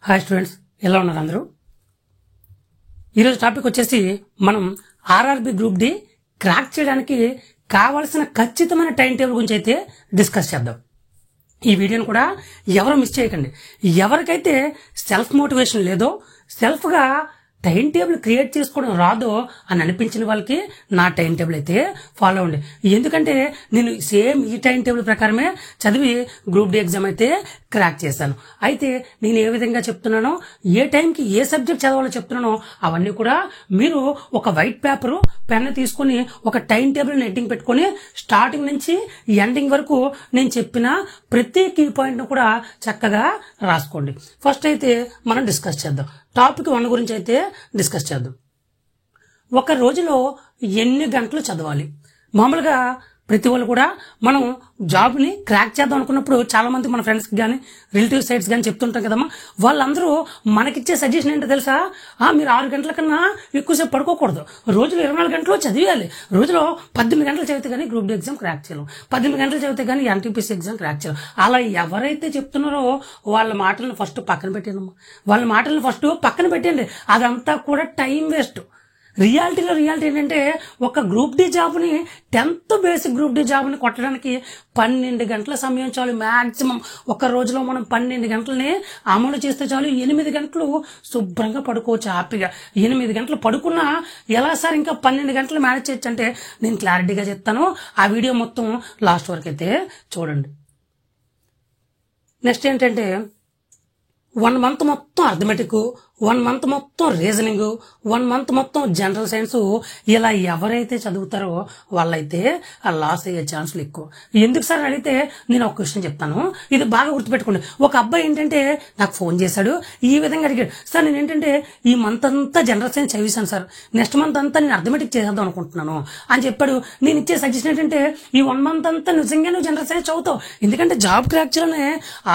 Hi students, ఎలా ఉన్నారు అందరూ? ఈరోజు టాపిక్ వచ్చేసి మనం ఆర్ఆర్బి గ్రూప్ డి క్రాక్ చేయడానికి కావాల్సిన ఖచ్చితమైన టైం టేబుల్ గురించి అయితే డిస్కస్ చేద్దాం. ఈ వీడియోని కూడా ఎవరు మిస్ చేయకండి. ఎవరికైతే సెల్ఫ్ మోటివేషన్ లేదో, సెల్ఫ్గా టైం టేబుల్ క్రియేట్ చేసుకోవడం రాదో అని అనిపించిన వాళ్ళకి నా టైం టేబుల్ అయితే ఫాలో అవ్వండి. ఎందుకంటే నేను సేమ్ ఈ టైం టేబుల్ ప్రకారమే చదివి గ్రూప్ డి ఎగ్జామ్ అయితే క్రాక్ చేశాను. అయితే నేను ఏ విధంగా చెప్తున్నానో, ఏ టైంకి ఏ సబ్జెక్ట్ చదవాలో చెప్తున్నానో అవన్నీ కూడా మీరు ఒక వైట్ పేపరు పెన్ తీసుకుని ఒక టైం టేబుల్ హెడ్డింగ్ పెట్టుకుని స్టార్టింగ్ నుంచి ఎండింగ్ వరకు నేను చెప్పిన ప్రతి కీ పాయింట్ను కూడా చక్కగా రాసుకోండి. ఫస్ట్ అయితే మనం డిస్కస్ చేద్దాం. టాపిక్ 1 గురించి అయితే డిస్కస్ చేద్దాం. ఒక రోజులో ఎన్ని గంటలు చదవాలి? మామూలుగా ప్రతి వాళ్ళు కూడా మనం జాబ్ని క్రాక్ చేద్దాం అనుకున్నప్పుడు చాలా మంది మన ఫ్రెండ్స్కి కానీ రిలేటివ్ సైడ్స్ కానీ చెప్తుంటాం కదమ్మా. వాళ్ళందరూ మనకిచ్చే సజెషన్ ఏంటో తెలుసా? మీరు 6 గంటల కన్నా ఎక్కువసేపు పడుకోకూడదు, రోజులో 24 గంటలు చదివేయాలి, రోజులో 18 గంటలు చదివితే కానీ గ్రూప్ డి ఎగ్జామ్ క్రాక్ చేయలేం, 18 గంటలు చదివితే కానీ ఎన్టీపీసీ ఎగ్జామ్ క్రాక్ చేయలేం. అలా ఎవరైతే చెప్తున్నారో వాళ్ళ మాటలను ఫస్ట్ పక్కన పెట్టేయమ్మా. వాళ్ళ మాటలను ఫస్ట్ పక్కన పెట్టండి. అదంతా కూడా టైం వేస్ట్. రియాలిటీ ఏంటంటే ఒక గ్రూప్ డి జాబ్ని 10th బేసిక్ గ్రూప్ డి జాబ్ని కొట్టడానికి 12 గంటల సమయం చాలు. మ్యాక్సిమం ఒక రోజులో మనం 12 గంటలని అమలు చేస్తే చాలు. 8 గంటలు శుభ్రంగా పడుకోవచ్చు హ్యాపీగా. 8 గంటలు పడుకున్నా ఎలా సార్ ఇంకా 12 గంటలు మేనేజ్ చేయొచ్చు అంటే నేను క్లారిటీగా చెప్తాను. ఆ వీడియో మొత్తం లాస్ట్ వరకు అయితే చూడండి. నెక్స్ట్ ఏంటంటే 1 మంత్ మొత్తం అర్థమెటిక్, 1 మంత్ మొత్తం రీజనింగ్, 1 మంత్ మొత్తం జనరల్ సైన్స్. ఇలా ఎవరైతే చదువుతారో వాళ్ళైతే ఆ లాస్ అయ్యే ఛాన్సులు ఎక్కువ. ఎందుకు సార్ అడిగితే నేను ఒక క్వశ్చన్ చెప్తాను, ఇది బాగా గుర్తుపెట్టుకోండి. ఒక అబ్బాయి ఏంటంటే నాకు ఫోన్ చేశాడు, ఈ విధంగా అడిగాడు, సార్ నేను ఏంటంటే ఈ మంత్ అంతా జనరల్ సైన్స్ చదివాను సార్, నెక్స్ట్ మంత్ అంతా నేను అర్థమెటిక్ చేద్దాం అనుకుంటున్నాను అని చెప్పాడు. నేను ఇచ్చే సజెషన్ ఏంటంటే ఈ 1 మంత్ అంతా నిజంగా నువ్వు జనరల్ సైన్స్ చదువుతావు, ఎందుకంటే జాబ్ క్రాక్ చేయాలనే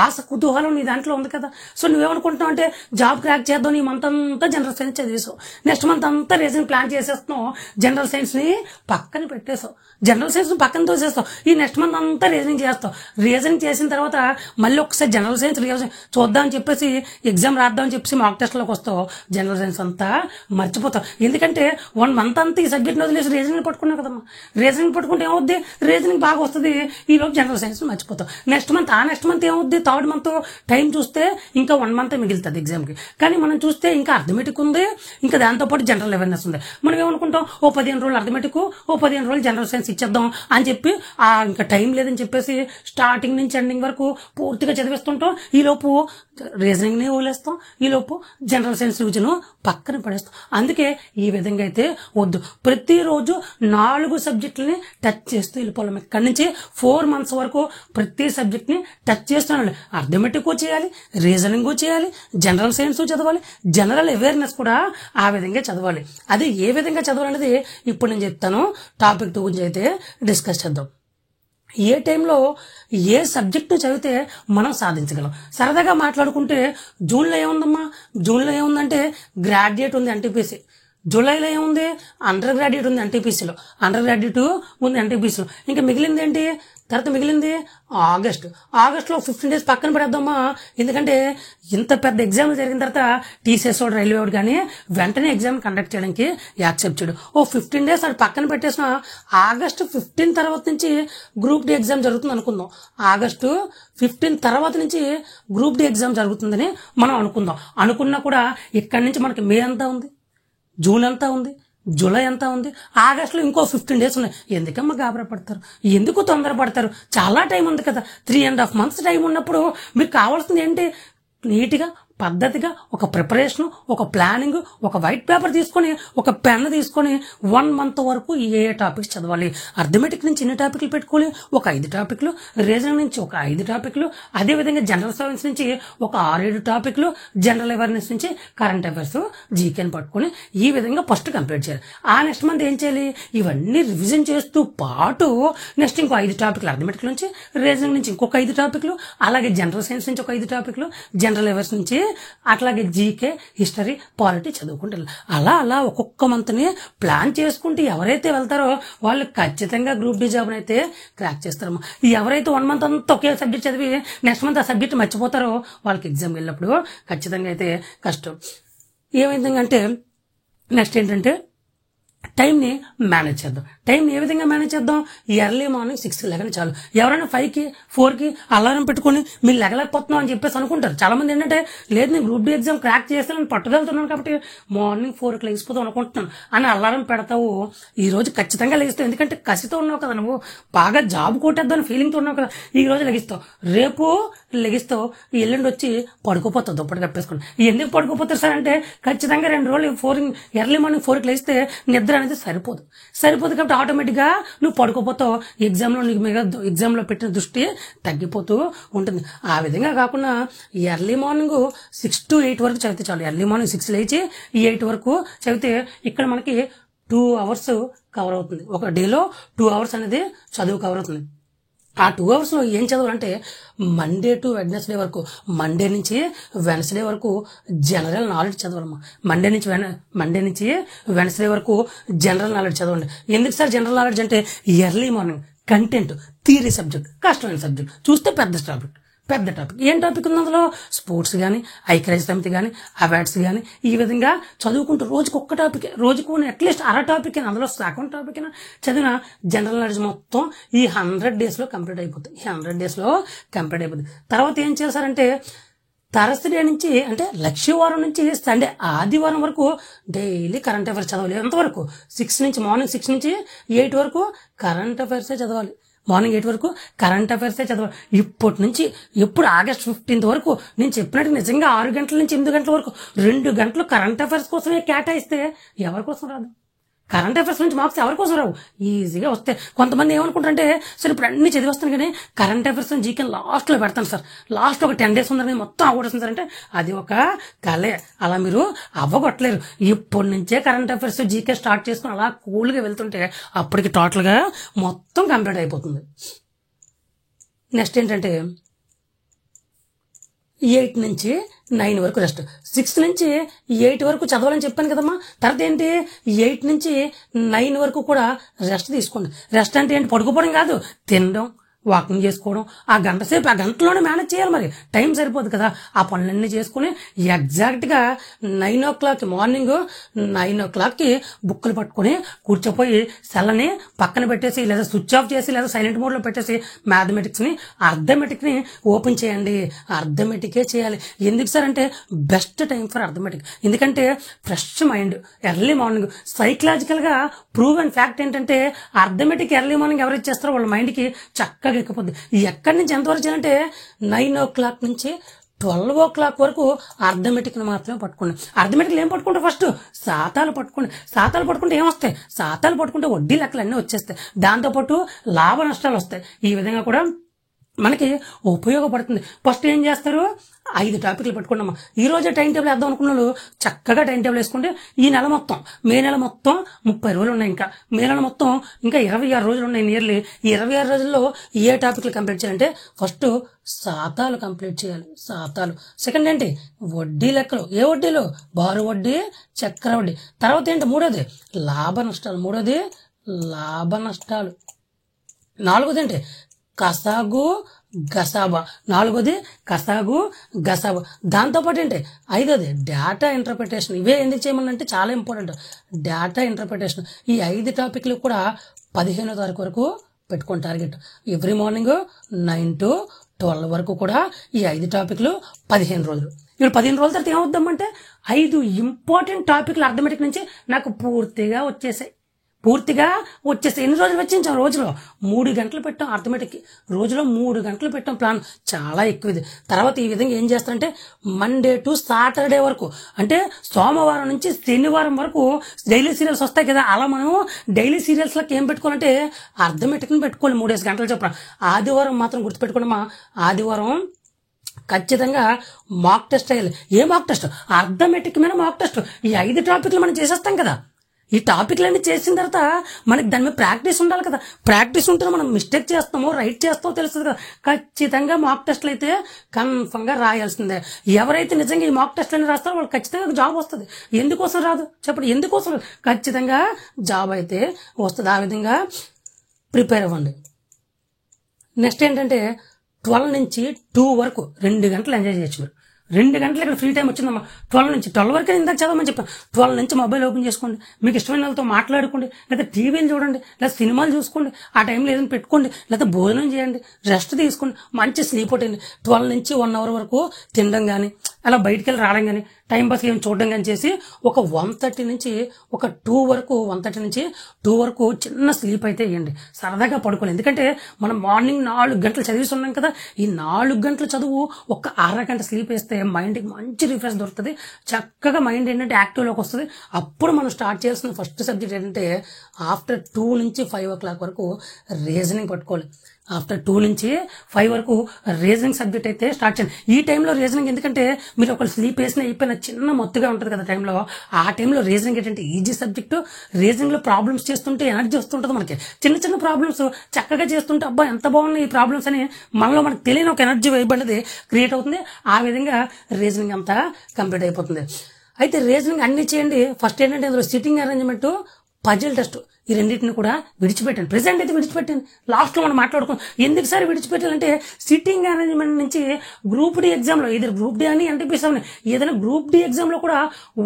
ఆశ కుతూహలం నీ దాంట్లో ఉంది కదా. సో నువ్వేమనుకుంటున్నావు అంటే జాబ్ క్రాక్ చేద్దాం, ఈ మంత్ అంతా జనరల్ సైన్స్ చదివేసావు, నెక్స్ట్ మంత్ అంతా రీజనింగ్ ప్లాన్ చేసేస్తున్నావు, జనరల్ సైన్స్ ని పక్కన పెట్టేసావు, జనరల్ సైన్స్ పక్కన తోసేస్తావు, ఈ నెక్స్ట్ మంత్ అంతా రీజనింగ్ చేస్తావు. రీజనింగ్ చేసిన తర్వాత మళ్ళీ ఒకసారి జనరల్ సైన్స్ చూద్దామని చెప్పేసి ఎగ్జామ్ రాద్దామని చెప్పేసి మాక్ టెస్ట్లోకి వస్తావు, జనరల్ సైన్స్ అంతా మర్చిపోతావు. ఎందుకంటే 1 మంత్ అంతా ఈ సబ్జెక్ట్ వదిలేసి రీజనింగ్ పట్టుకున్నావు కదమ్మా. రీజనింగ్ పట్టుకుంటే ఏమవుద్ది, రీజనింగ్ బాగా వస్తుంది, ఈ లోపు జనరల్ సైన్స్ మర్చిపోతావు. నెక్స్ట్ మంత్ ఏమవుద్ది, 3rd మంత్ టైం చూస్తే ఇంకా 1 మంత్ మిగులుతుంది ఎగ్జామ్కి. కానీ మనం చూస్తే ఇంకా అర్థమెటిక్ ఉంది, ఇంకా దాంతోపాటు జనరల్ అవేర్నెస్ ఉంది. మనం ఏమనుకుంటాం, ఓ 15 రోజులు అర్థమెటిక్, ఓ 15 రోజులు జనరల్ సైన్స్ ఇచ్చేద్దాం అని చెప్పి ఇంకా టైం లేదని చెప్పేసి స్టార్టింగ్ నుంచి ఎండింగ్ వరకు పూర్తిగా చదివేస్తుంటాం. ఈలోపు రీజనింగ్ని వదిలేస్తాం, ఈలోపు జనరల్ సైన్స్ రివిజన్ పక్కన పడేస్తాం. అందుకే ఈ విధంగా అయితే వద్దు. ప్రతిరోజు 4 సబ్జెక్టులని టచ్ చేస్తూ వెళ్ళిపోవాలి. ఇక్కడి నుంచి 4 మంత్స్ వరకు ప్రతి సబ్జెక్ట్ని టచ్ చేస్తున్నాం. అర్థమెటిక్ చేయాలి, రీజనింగ్ చేయాలి, జనరల్ సైన్స్ చదవాలి, జనరల్ అవేర్నెస్ కూడా ఆ విధంగా చదవాలి. అది ఏ విధంగా చదవాలనేది ఇప్పుడు నేను చెప్తాను. టాపిక్ 2 గురించి అయితే డిస్కస్ చేద్దాం. ఏ టైంలో ఏ సబ్జెక్టు చదివితే మనం సాధించగలం. సరదాగా మాట్లాడుకుంటే జూన్లో ఏముందమ్మా, జూన్లో ఏముందంటే గ్రాడ్యుయేట్ ఉంది ఎన్టీపీసీ, జూలైలో ఏముంది అండర్ గ్రాడ్యుయేట్ ఉంది ఎన్టీపీసీలో, అండర్ గ్రాడ్యుయేట్ ఉంది ఎన్టీపీసీలో. ఇంకా మిగిలింది ఏంటి, తర్వాత మిగిలింది ఆగస్టులో 15 డేస్ పక్కన పడేద్దామా. ఎందుకంటే ఇంత పెద్ద ఎగ్జామ్ జరిగిన తర్వాత టీసీఎస్ వాడు, రైల్వే వాడు కానీ వెంటనే ఎగ్జామ్ కండక్ట్ చేయడానికి యాక్సెప్ట్ చేయడు. 15 డేస్ అది పక్కన పెట్టేసిన ఆగస్టు 15 తర్వాత నుంచి గ్రూప్ డి ఎగ్జామ్ జరుగుతుంది అనుకుందాం. ఆగస్టు 15 తర్వాత నుంచి గ్రూప్ డి ఎగ్జామ్ జరుగుతుందని మనం అనుకున్నా కూడా ఇక్కడి నుంచి మనకి మే అంతా ఉంది, జూన్ అంతా ఉంది, జూలై అంతా ఉంది, ఆగస్టులో ఇంకో 15 డేస్ ఉన్నాయి. ఎందుకమ్మా గాబరా పడతారు, ఎందుకు తొందరపడతారు? చాలా టైం ఉంది కదా. 3.5 months టైం ఉన్నప్పుడు మీకు కావాల్సింది ఏంటి, నీట్గా పద్ధతిగా ఒక ప్రిపరేషన్, ఒక ప్లానింగ్, ఒక వైట్ పేపర్ తీసుకొని, ఒక పెన్ తీసుకొని 1 month వరకు ఏ టాపిక్స్ చదవాలి. అర్థమెటిక్ నుంచి ఎన్ని టాపిక్లు పెట్టుకోవాలి, ఒక 5 టాపిక్లు, రీజనింగ్ నుంచి ఒక 5 టాపిక్లు, అదేవిధంగా జనరల్ సైన్స్ నుంచి ఒక 6-7 టాపిక్లు, జనరల్ అవేర్నెస్ నుంచి కరెంట్ అఫైర్స్, జీకేని పట్టుకొని ఈ విధంగా ఫస్ట్ కంప్లీట్ చేయాలి. ఆ నెక్స్ట్ మంత్ ఏం చేయాలి, ఇవన్నీ రివిజన్ చేస్తూ పాటు నెక్స్ట్ ఇంకో 5 టాపిక్లు అర్థమెటిక్ నుంచి, రీజనింగ్ నుంచి ఇంకొక 5 టాపిక్లు, అలాగే జనరల్ సైన్స్ నుంచి ఒక 5 టాపిక్లు, జనరల్ అవేర్నెస్ నుంచి అట్లాగే జీకే, హిస్టరీ, పాలిటీ చదువుకుంటూ అలా అలా ఒక్కొక్క మంత్ని ప్లాన్ చేసుకుంటూ ఎవరైతే వెళ్తారో వాళ్ళు ఖచ్చితంగా గ్రూప్ డి జాబ్ని అయితే క్రాక్ చేస్తారమ్మా. ఎవరైతే 1 మంత్ అంతా ఒకే సబ్జెక్ట్ చదివి నెక్స్ట్ మంత్ ఆ సబ్జెక్ట్ మర్చిపోతారో వాళ్ళకి ఎగ్జామ్ వెళ్ళినప్పుడు ఖచ్చితంగా అయితే కష్టం. ఏమైందంటే నెక్స్ట్ ఏంటంటే టైంని మేనేజ్ చేద్దాం. టైంని ఏ విధంగా మేనేజ్ చేద్దాం? ఎర్లీ మార్నింగ్ 6కి లెగని చాలు. ఎవరైనా 5కి 4కి అలారం పెట్టుకొని మీరు లెగలేకపోతున్నాం అని చెప్పేసి అనుకుంటారు. చాలా మంది ఏంటంటే లేదు నేను గ్రూప్ డి ఎగ్జామ్ క్రాక్ చేస్తానని పట్టుదలుతున్నాను కాబట్టి మార్నింగ్ 4కి లెగిసిపోతాం అనుకుంటున్నాను అని అలారం పెడతావు. ఈ రోజు ఖచ్చితంగా లెగిస్తావు. ఎందుకంటే కసితో ఉన్నావు కదా, నువ్వు బాగా జాబ్ కొట్టేద్దాని ఫీలింగ్తో ఉన్నావు కదా, ఈ రోజు లెగిస్తావు. రేపు లెగిస్తావు, ఎల్లుండి వచ్చి పడుకోపోతావు దుప్పటి కప్పేసుకుని. ఎందుకు పడుకోపోతారు సార్ అంటే ఖచ్చితంగా 2 రోజులు ఎర్లీ మార్నింగ్ 4కి లెగిస్తే నిద్ర అనేది సరిపోదు కాబట్టి ఆటోమేటిక్గా నువ్వు పడుకోపోతావు. ఎగ్జామ్లో పెట్టిన దృష్టి తగ్గిపోతూ ఉంటుంది. ఆ విధంగా కాకుండా ఎర్లీ మార్నింగ్ 6 to 8 వరకు చదివితే చాలు. ఎర్లీ మార్నింగ్ 6 లేచి 8 వరకు చదివితే ఇక్కడ మనకి 2 hours కవర్ అవుతుంది. ఒక డేలో 2 hours అనేది చదువు కవర్ అవుతుంది. ఆ 2 hours ఏం చదవాలంటే మండే టు వెడ్నెస్డే వరకు, మండే నుంచి వెన్స్డే వరకు జనరల్ నాలెడ్జ్ చదవాలమ్మా. మండే నుంచి వెన్స్డే వరకు జనరల్ నాలెడ్జ్ చదవండి. ఎందుకు సార్ జనరల్ నాలెడ్జ్ అంటే early morning content, theory subject, కష్టమైన సబ్జెక్ట్ చూస్తే పెద్ద టాపిక్. ఏం టాపిక్ ఉంది అందులో? స్పోర్ట్స్ కానీ, ఐక్యరాజ్య సమితి కానీ, అవార్డ్స్ కానీ, ఈ విధంగా చదువుకుంటూ రోజుకు ఒక్క టాపిక్, రోజుకు అట్లీస్ట్ అర టాపిక్ అయినా, అందులో సగం టాపిక్ అయినా చదివిన జనరల్ నాలెడ్జ్ మొత్తం ఈ 100 daysలో కంప్లీట్ అయిపోతుంది. తర్వాత ఏం చేశారంటే థర్స్డే నుంచి అంటే లక్ష్యవారం నుంచి సండే ఆదివారం వరకు డైలీ కరెంట్ అఫైర్స్ చదవాలి. ఎంతవరకు? మార్నింగ్ 6 నుంచి 8 వరకు కరెంట్ అఫైర్సే చదవాలి. మార్నింగ్ 8 వరకు కరెంట్ అఫైర్సే చదవాలి. ఇప్పటి నుంచి ఎప్పుడు ఆగస్ట్ 15th వరకు నేను చెప్పినట్టు నిజంగా 6 గంటల నుంచి 8 గంటల వరకు 2 గంటలు కరెంట్ అఫైర్స్ కోసమే కేటాయిస్తే ఎవరి కోసం రాదు? కరెంట్ అఫైర్స్ నుంచి మార్క్స్ ఎవరి కోసం రావు? ఈజీగా వస్తాయి. కొంతమంది ఏమనుకుంటారంటే సరే ఇప్పుడు అన్ని చదివేస్తాను కానీ కరెంట్ అఫైర్స్ జీకే లాస్ట్లో పెడతాను సార్, లాస్ట్ ఒక 10 days ఉందని మొత్తం అవ్వడం సార్ అంటే అది ఒక కలే. అలా మీరు అవ్వగొట్టలేరు. ఇప్పటి నుంచే కరెంట్ అఫైర్స్ జీకే స్టార్ట్ చేసుకుని అలా కూల్గా వెళ్తుంటే అప్పటికి టోటల్గా మొత్తం కంప్లీట్ అయిపోతుంది. నెక్స్ట్ ఏంటంటే 8 నుంచి 9 వరకు రెస్ట్. 6 నుంచి 8 వరకు చదవాలని చెప్పాను కదమ్మా. తర్వాత ఏంటి? 8 నుంచి 9 వరకు కూడా రెస్ట్ తీసుకోండి. రెస్ట్ అంటే ఏంటి? పడుకోవడం కాదు, తినడం, వాకింగ్ చేసుకోవడం. ఆ గంటలోనే మేనేజ్ చేయాలి. మరి టైం సరిపోదు కదా. ఆ పనులన్నీ చేసుకుని ఎగ్జాక్ట్గా 9 o'clock మార్నింగ్ 9 o'clockకి బుక్కులు పట్టుకుని కూర్చోపోయి సెల్లని పక్కన పెట్టేసి లేదా స్విచ్ ఆఫ్ చేసి లేదా సైలెంట్ మోడ్లో పెట్టేసి అర్థమెటిక్ని ఓపెన్ చేయండి. అర్థమెటికే చేయాలి. ఎందుకు సార్ అంటే బెస్ట్ టైం ఫర్ అర్థమెటిక్. ఎందుకంటే ఫ్రెష్ మైండ్ ఎర్లీ మార్నింగ్. సైకలాజికల్గా ప్రూవ్ అండ్ ఫ్యాక్ట్ ఏంటంటే అర్థమెటిక్ ఎర్లీ మార్నింగ్ ఎవరైతే చేస్తారో వాళ్ళ మైండ్కి చక్కగా ఎక్కిపోద్ది. ఎక్కడి నుంచి ఎంతవరకు చేయాలంటే 9 o'clock నుంచి 12 o'clock వరకు అర్థమెటిక్ని మాత్రమే పట్టుకోండి. అర్థమెటిక్లు ఏం పట్టుకుంటే ఫస్ట్ శాతాలు పట్టుకోండి. శాతాలు పట్టుకుంటే ఏమొస్తాయి? శాతాలు పట్టుకుంటే వడ్డీ లెక్కలు అన్నీ వచ్చేస్తాయి. దాంతోపాటు లాభ నష్టాలు వస్తాయి. ఈ విధంగా కూడా మనకి ఉపయోగపడుతుంది. ఫస్ట్ ఏం చేస్తారు? 5 టాపిక్లు పెట్టుకున్నామా. ఈ రోజే టైం టేబుల్ వేద్దాం అనుకున్న వాళ్ళు చక్కగా టైం టేబుల్ వేసుకుంటే ఈ నెల మొత్తం, మే నెల మొత్తం 30 రోజులు ఉన్నాయి. మే నెల మొత్తం ఇంకా 26 రోజులు ఉన్నాయి. నియర్లీ ఈ 26 రోజుల్లో ఏ టాపిక్లు కంప్లీట్ చేయాలంటే ఫస్ట్ శాతాలు కంప్లీట్ చేయాలి. శాతాలు. సెకండ్ ఏంటి? వడ్డీ లెక్కలు. ఏ వడ్డీలు? బారు వడ్డీ, చక్ర వడ్డీ. తర్వాత ఏంటి? మూడోది లాభ నష్టాలు. నాలుగోది ఏంటి? కసాగు గసాబా. దాంతోపాటు ఏంటి? 5వది డేటా ఇంటర్ప్రిటేషన్. ఇవే ఎందుకు చేయమనంటే చాలా ఇంపార్టెంట్. Data interpretation. ఈ 5 టాపిక్లు కూడా 15వ తారీఖు వరకు పెట్టుకోండి టార్గెట్. ఎవ్రీ మార్నింగ్ 9 to 12 వరకు కూడా ఈ 5 టాపిక్లు 15 రోజులు. ఇప్పుడు 15 రోజుల తర్వాత ఏమవుద్దామంటే 5 ఇంపార్టెంట్ టాపిక్లు అర్థమెటిక్ నుంచి నాకు పూర్తిగా వచ్చేసాయి. ఎన్ని రోజులు వెచ్చించాం? రోజులో 3 గంటలు పెట్టాం అర్థమెటిక్కి. రోజులో 3 గంటలు పెట్టాం. ప్లాన్ చాలా ఎక్కువ ఇది. తర్వాత ఈ విధంగా ఏం చేస్తారంటే మండే టు సాటర్డే వరకు అంటే సోమవారం నుంచి శనివారం వరకు డైలీ సీరియల్స్ వస్తాయి కదా. అలా మనం డైలీ సీరియల్స్లోకి ఏం పెట్టుకోవాలంటే అర్థమెటిక్ని పెట్టుకోవాలి 3 గంటలు చెప్పిన. ఆదివారం మాత్రం గుర్తుపెట్టుకోండి. ఆదివారం ఖచ్చితంగా మాక్ టెస్ట్ అయ్యాలి. ఏ మాక్ టెస్ట్? అర్థమెటిక్ మీద మాక్ టెస్ట్. ఈ 5 టాపిక్లు మనం చేసేస్తాం కదా. ఈ టాపిక్లన్నీ చేసిన తర్వాత మనకి దాని మీద ప్రాక్టీస్ ఉండాలి కదా. ప్రాక్టీస్ ఉంటే మనం మిస్టేక్ చేస్తామో రైట్ చేస్తామో తెలుస్తుంది కదా. ఖచ్చితంగా మాక్ టెస్ట్లు అయితే కన్ఫర్మ్గా రాయాల్సిందే. ఎవరైతే నిజంగా ఈ మాక్ టెస్ట్లన్నీ రాస్తారో వాళ్ళు ఖచ్చితంగా జాబ్ వస్తుంది. ఎందుకోసం రాదు చెప్పండి, ఎందుకోసం రాదు? ఖచ్చితంగా జాబ్ అయితే వస్తుంది. ఆ విధంగా ప్రిపేర్ అవ్వండి. నెక్స్ట్ ఏంటంటే 12 నుంచి 2 వరకు 2 గంటలు ఎంజాయ్ చేయొచ్చు మీరు. 2 గంటలు ఇక్కడ ఫ్రీ టైం వచ్చిందమ్మా. 12 వరకు ఇందాక చదవమని చెప్పాను. 12 నుంచి మొబైల్ ఓపెన్ చేసుకోండి, మీకు ఇష్టమైన వాళ్ళతో మాట్లాడుకోండి, లేదా టీవీలు చూడండి, లేదా సినిమాలు చూసుకోండి, ఆ టైంలో ఏదైనా పెట్టుకోండి, లేదా భోజనం చేయండి, రెస్ట్ తీసుకోండి, మంచి స్లీప్ కొట్టండి. 12 నుంచి 1 అవర్ వరకు తినడం కానీ, అలా బయటికి వెళ్ళి రావడం కానీ, టైం పాస్ ఏం చూడడం కానీ చేసి ఒక 1:30 నుంచి ఒక 2 వరకు 1:30 నుంచి 2 వరకు చిన్న స్లీప్ అయితే వేయండి. సరదాగా పడుకోండి. ఎందుకంటే మనం మార్నింగ్ 4 గంటలు చదివిస్తున్నాం కదా. ఈ 4 గంటల చదువు ఒక అరగంట స్లీప్ వేస్తే మైండ్కి మంచి రిఫ్రెష్ దొరుకుతుంది. చక్కగా మైండ్ ఏంటంటే యాక్టివ్లోకి వస్తుంది. అప్పుడు మనం స్టార్ట్ చేయాల్సిన ఫస్ట్ సబ్జెక్ట్ ఏంటంటే ఆఫ్టర్ 2 నుంచి 5 o'clock వరకు రీజనింగ్ పట్టుకోవాలి. ఆఫ్టర్ 2 నుంచి 5 వరకు రీజనింగ్ సబ్జెక్ట్ అయితే స్టార్ట్ చేయండి. ఈ టైంలో రీజనింగ్ ఎందుకంటే మీరు ఒకళ్ళు స్లీప్ వేసిన అయిపోయిన చిన్న మొత్తుగా ఉంటుంది కదా టైంలో. ఆ టైంలో రీజనింగ్ ఏంటంటే ఈజీ సబ్జెక్టు. రీజనింగ్లో ప్రాబ్లమ్స్ చేస్తుంటే ఎనర్జీ వస్తుంటుంది మనకి. చిన్న చిన్న ప్రాబ్లమ్స్ చక్కగా చేస్తుంటే అబ్బా ఎంత బాగున్నాయి ఈ ప్రాబ్లమ్స్ అని మనలో మనకు తెలియని ఒక ఎనర్జీ వైబ్ అనేది క్రియేట్ అవుతుంది. ఆ విధంగా రీజనింగ్ అంతా కంప్లీట్ అయిపోతుంది. అయితే రీజనింగ్ అన్ని చేయండి. ఫస్ట్ ఏంటంటే ఇందులో సిట్టింగ్ అరేంజ్మెంట్, పజిల్ టెస్ట్, ఈ రెండింటిని కూడా విడిచిపెట్టండి. ప్రెసెంట్ అయితే విడిచిపెట్టండి. లాస్ట్లో మనం మాట్లాడుకోం. ఎందుకు సార్ విడిచిపెట్టాలంటే సిట్టింగ్ అరేంజ్మెంట్ నుంచి గ్రూప్ డి ఎగ్జామ్లో ఇది గ్రూప్ డి అని ఎన్టీపీసీ అని ఏదైనా గ్రూప్ డి ఎగ్జామ్లో కూడా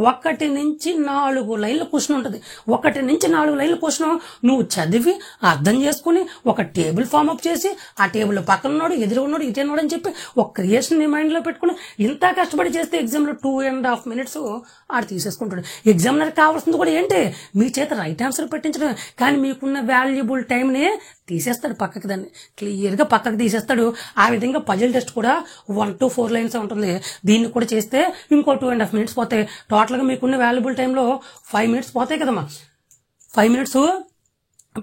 1 నుంచి 4 లైన్ల క్వశ్చన్ ఉంటుంది. 1 నుంచి 4 లైన్ల క్వశ్చన్ నువ్వు చదివి అర్థం చేసుకుని ఒక టేబుల్ ఫామ్ అప్ చేసి ఆ టేబుల్ పక్కన ఉన్నాడు, ఎదురుగున్నాడు, ఇటేనాడు అని చెప్పి ఒక క్రియేషన్ నీ మైండ్లో పెట్టుకుని ఇంత కష్టపడి చేస్తే ఎగ్జామ్లో 2.5 minutes ఆడు తీసేసుకుంటాడు. ఎగ్జామినర్ కావాల్సింది కూడా ఏంటి, మీ చేత రైట్ ఆన్సర్ పెట్టించడం. కానీ మీకున్న వాల్యుబుల్ టైంని తీసేస్తాడు పక్కకి, దాన్ని క్లియర్గా పక్కకి తీసేస్తాడు. ఆ విధంగా పజిల్ టెస్ట్ కూడా 1 to 4 lines ఉంటుంది. దీన్ని కూడా చేస్తే ఇంకో 2.5 minutes పోతాయి. టోటల్గా మీకున్న వాల్యుబుల్ టైంలో 5 minutes పోతాయి కదమ్మా. 5 minutes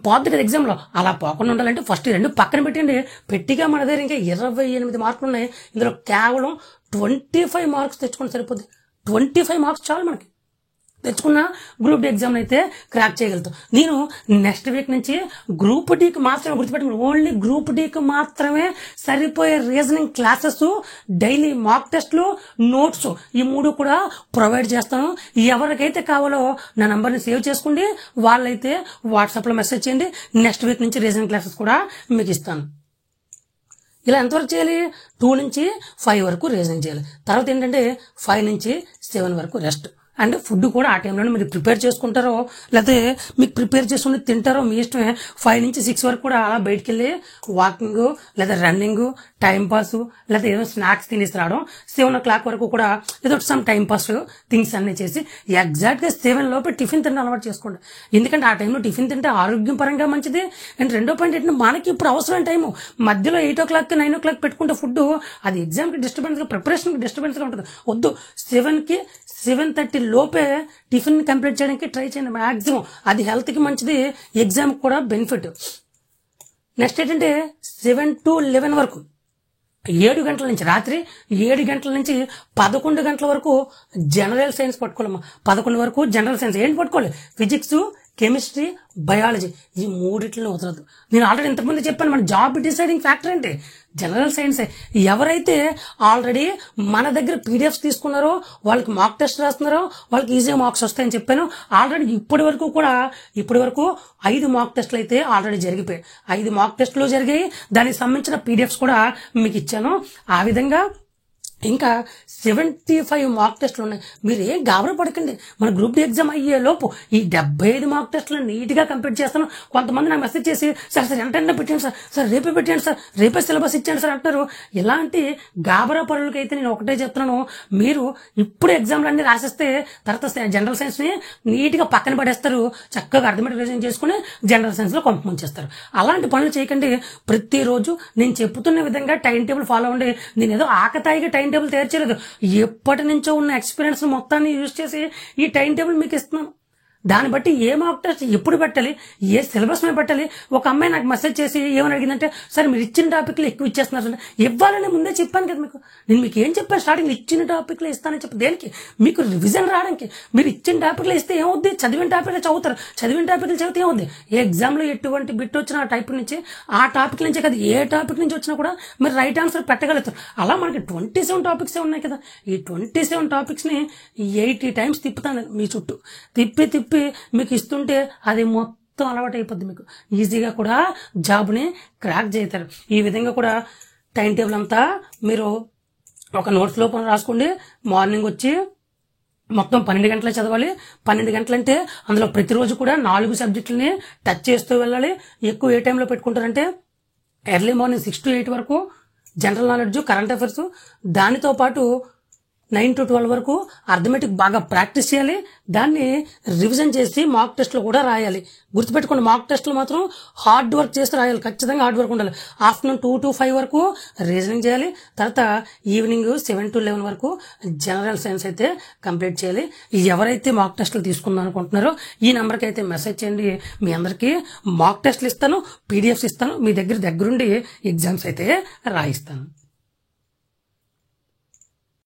పోద్ది కదా ఎగ్జామ్లో. అలా పోకుండా ఉండాలంటే ఫస్ట్ 2 పక్కన పెట్టండి. పెట్టిగా మన దగ్గర ఇంకా 28 మార్కులు ఉన్నాయి. ఇందులో కేవలం 25 మార్క్స్ తెచ్చుకొని సరిపోద్ది. 25 మార్క్స్ చాలు మనకి. తెచ్చుకున్న గ్రూప్ డి ఎగ్జామ్ అయితే క్రాక్ చేయగలుగుతాం. నేను నెక్స్ట్ వీక్ నుంచి గ్రూప్ డికి మాత్రమే గుర్తుపెట్టుకున్నాను. ఓన్లీ గ్రూప్ డికి మాత్రమే సరిపోయే రీజనింగ్ క్లాసెస్, డైలీ మాక్ టెస్ట్లు, నోట్స్ ఈ 3 కూడా ప్రొవైడ్ చేస్తాను. ఎవరికైతే కావాలో నా నంబర్ని సేవ్ చేసుకోండి. వాళ్ళైతే వాట్సాప్లో మెసేజ్ చేయండి. నెక్స్ట్ వీక్ నుంచి రీజనింగ్ క్లాసెస్ కూడా మీకు ఇస్తాను. ఇలా ఎంతవరకు చేయాలి? 2 నుంచి 5 వరకు రీజనింగ్ చేయాలి. తర్వాత ఏంటంటే 5 నుంచి 7 వరకు రెస్ట్. అండ్ ఫుడ్ కూడా ఆ టైంలో మీరు ప్రిపేర్ చేసుకుంటారో లేకపోతే మీకు ప్రిపేర్ చేసుకుని తింటారో మీ ఇష్టమే. 5 నుంచి 6 వరకు కూడా అలా బయటికి వెళ్ళి వాకింగ్ లేదా రన్నింగ్, టైం పాస్, లేదా ఏదో స్నాక్స్ తినేసి రావడం. 7 o'clock వరకు కూడా ఏదో సమ్ టైం పాస్ థింగ్స్ అన్నీ చేసి ఎగ్జాక్ట్గా 7 లోపే టిఫిన్ తినడం అలవాటు చేసుకోండి. ఎందుకంటే ఆ టైంలో టిఫిన్ తింటే ఆరోగ్యం పరంగా మంచిది. అండ్ రెండో పాయింట్ ఏంటంటే మనకి ఇప్పుడు అవసరమైన టైము. మధ్యలో 8 o'clock 9 o'clock పెట్టుకుంటే ఫుడ్ అది ఎగ్జామ్కి డిస్టర్బెన్స్గా, ప్రిపరేషన్కి డిస్టర్బెన్స్గా ఉంటుంది. వద్దు, 7కి 7:30 లోపే టిఫిన్ కంప్లీట్ చేయడానికి ట్రై చేయండి మ్యాక్సిమం. అది హెల్త్కి మంచిది, ఎగ్జామ్కి కూడా బెనిఫిట్. నెక్స్ట్ ఏంటంటే 7 to 11 వరకు 7 గంటల నుంచి రాత్రి 7 గంటల నుంచి 11 గంటల వరకు జనరల్ సైన్స్ పట్టుకోవాలమ్మా. 11 వరకు జనరల్ సైన్స్ ఏంటి పట్టుకోవాలి? ఫిజిక్స్, కెమిస్ట్రీ, బయాలజీ ఈ 3 వదలదు. నేను ఆల్రెడీ ఇంతకుముందు చెప్పాను మన జాబ్ డిసైడింగ్ ఫ్యాక్టర్ ఏంటి? జనరల్ సైన్సే. ఎవరైతే ఆల్రెడీ మన దగ్గర పీడిఎఫ్స్ తీసుకున్నారో వాళ్ళకి మాక్ టెస్ట్ రాస్తున్నారో వాళ్ళకి ఈజీగా మార్క్స్ వస్తాయని చెప్పాను. ఆల్రెడీ ఇప్పటి వరకు 5 మాక్ టెస్టులు అయితే ఆల్రెడీ జరిగిపోయాయి. 5 మాక్ టెస్టులు జరిగాయి. దానికి సంబంధించిన పీడిఎఫ్స్ కూడా మీకు ఇచ్చాను. ఆ విధంగా ఇంకా 75 మాక్ టెస్టులు ఉన్నాయి. మీరు ఏం గాబరా పడకండి. మన గ్రూప్ డి ఎగ్జామ్ అయ్యే లోపు ఈ 75 మాక్ టెస్టులు నీట్గా కంప్లీట్ చేస్తాను. కొంతమంది నాకు మెసేజ్ చేసి సార్ వెంటనే పెట్టండి సార్ రేపే పెట్టండి సార్, రేపే సిలబస్ ఇచ్చాను సార్ అంటారు. ఇలాంటి గాబరా పనులకైతే నేను ఒకటే చెప్తున్నాను, మీరు ఇప్పుడు ఎగ్జామ్లు అన్ని రాసేస్తే తర్వాత జనరల్ సైన్స్ని నీట్గా పక్కన పడేస్తారు. చక్కగా అర్థమెటిక్ రీజనింగ్ చేసుకుని జనరల్ సైన్స్లో కొంప ముంచేస్తారు. అలాంటి పనులు చేయకండి. ప్రతిరోజు నేను చెప్తున్న విధంగా టైం టేబుల్ ఫాలో అవ్వండి. నేను ఏదో ఆకతాయిగా టైం టేబుల్ తయారు చేయలేదు. ఎప్పటి నుంచో ఉన్న ఎక్స్పీరియన్స్ మొత్తాన్ని యూజ్ చేసి ఈ టైం టేబుల్ మీకు ఇస్తున్నాను. దాన్ని బట్టి ఏ మాక్ టెస్ట్ ఎప్పుడు పెట్టాలి, ఏ సిలబస్ మీద పెట్టాలి. ఒక అమ్మాయి నాకు మెసేజ్ చేసి ఏమని అడిగిందంటే, సార్ మీరు ఇచ్చిన టాపిక్లు ఎక్కువ ఇచ్చేస్తున్నారు. ఇవ్వాలని ముందే చెప్పాను కదా మీకు. నేను మీకు ఏం చెప్పాను, స్టార్టింగ్ ఇచ్చిన టాపిక్లు ఇస్తానని చెప్పి దేనికి, మీకు రివిజన్ రావడానికి. మీరు ఇచ్చిన టాపిక్లు ఇస్తే ఏమవుద్ది, చదివిన టాపిక్లు చదువుతారు. చదివిన టాపిక్లు చదివితే ఏమవుద్ది, ఏ ఎగ్జామ్లో ఎటువంటి బిట్ వచ్చిన ఆ టైప్ నుంచి, ఆ టాపిక్ నుంచే కదా, ఏ టాపిక్ నుంచి వచ్చినా కూడా మీరు రైట్ ఆన్సర్ పెట్టగలుగుతారు. అలా మనకి 27 టాపిక్సే ఉన్నాయి కదా. ఈ 27 టాపిక్స్ని 80 టైమ్స్ తిప్పుతాను మీ చుట్టూ. తిప్పి మీకు ఇస్తుంటే అది మొత్తం అలవాటు అయిపోద్ది. మీకు ఈజీగా కూడా జాబ్ని క్రాక్ చేస్తారు. ఈ విధంగా కూడా టైం టేబుల్ అంతా మీరు ఒక నోట్స్ లోపల రాసుకోండి. మార్నింగ్ వచ్చి మొత్తం 12 గంటలే చదవాలి. 12 గంటలంటే అందులో ప్రతిరోజు కూడా 4 సబ్జెక్టులని టచ్ చేస్తూ వెళ్ళాలి. ఎక్కువ ఏ టైంలో పెట్టుకుంటారంటే ఎర్లీ మార్నింగ్ 6 to 8 వరకు జనరల్ నాలెడ్జ్, కరెంట్ అఫైర్స్, దానితో పాటు 9 to 12 వరకు అర్థమెటిక్ బాగా ప్రాక్టీస్ చేయాలి. దాన్ని రివిజన్ చేసి మాక్ టెస్ట్లో కూడా రాయాలి. గుర్తుపెట్టుకోండి, మాక్ టెస్ట్లో మాత్రం హార్డ్ వర్క్ చేసి రాయాలి. ఖచ్చితంగా హార్డ్ వర్క్ ఉండాలి. ఆఫ్టర్నూన్ 2 to 5 వరకు రీజనింగ్ చేయాలి. తర్వాత ఈవినింగ్ 7 to 11 వరకు జనరల్ సైన్స్ అయితే కంప్లీట్ చేయాలి. ఎవరైతే మాక్ టెస్ట్లు తీసుకుందాం అనుకుంటున్నారో ఈ నెంబర్కి అయితే మెసేజ్ చేయండి. మీ అందరికీ మాక్ టెస్ట్లు ఇస్తాను, పీడిఎఫ్స్ ఇస్తాను. మీ దగ్గరుండి ఎగ్జామ్స్ అయితే రాయిస్తాను.